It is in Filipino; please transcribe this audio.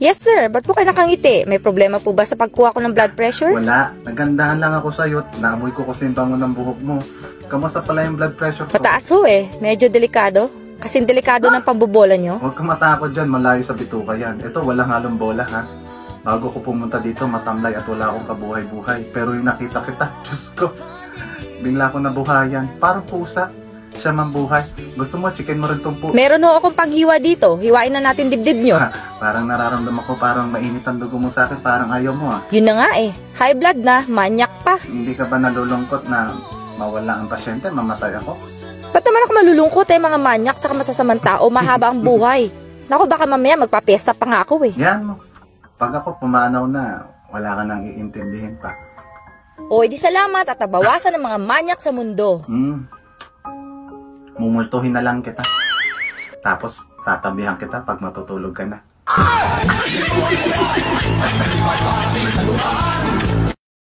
Yes sir, ba't po kayo nakangiti? May problema po ba sa pagkuha ko ng blood pressure? Wala, nagandahan lang ako sa'yo. Naamoy ko kasi yung bango ng buhok mo. Kamusta pala yung blood pressure ko? Mataas ho eh, medyo delikado. Kasing delikado ng pambobola nyo. Huwag kang matakot dyan, malayo sa bituka yan. Ito, walang halong bola ha. Bago ko pumunta dito, matamlay at wala akong kabuhay-buhay. Pero yung nakita kita, Diyos ko, bigla ko nabuhayan. Parang pusa, siya mambuhay. Gusto mo, chicken mo rin tong pusa. Meron ho akong paghiwa dito, hiwain na natin dibdib nyo. Parang nararamdaman ko, parang mainit ang dugo mo sa akin, parang ayaw mo ha. Yun na nga eh, high blood na, manyak pa. Hindi ka ba nalulungkot na mawala ang pasyente, mamatay ako? Ba't naman ako malulungkot eh, mga manyak tsaka masasamang tao, mahaba ang buhay. Naku, baka mamaya magpapesta pa nga ako eh. Yan mo. Pag ako pumanaw na, wala ka nang iintindihin pa. O, edi salamat at nabawasan ng mga manyak sa mundo. Mumultuhin na lang kita. Tapos, tatabihan kita pag matutulog ka na.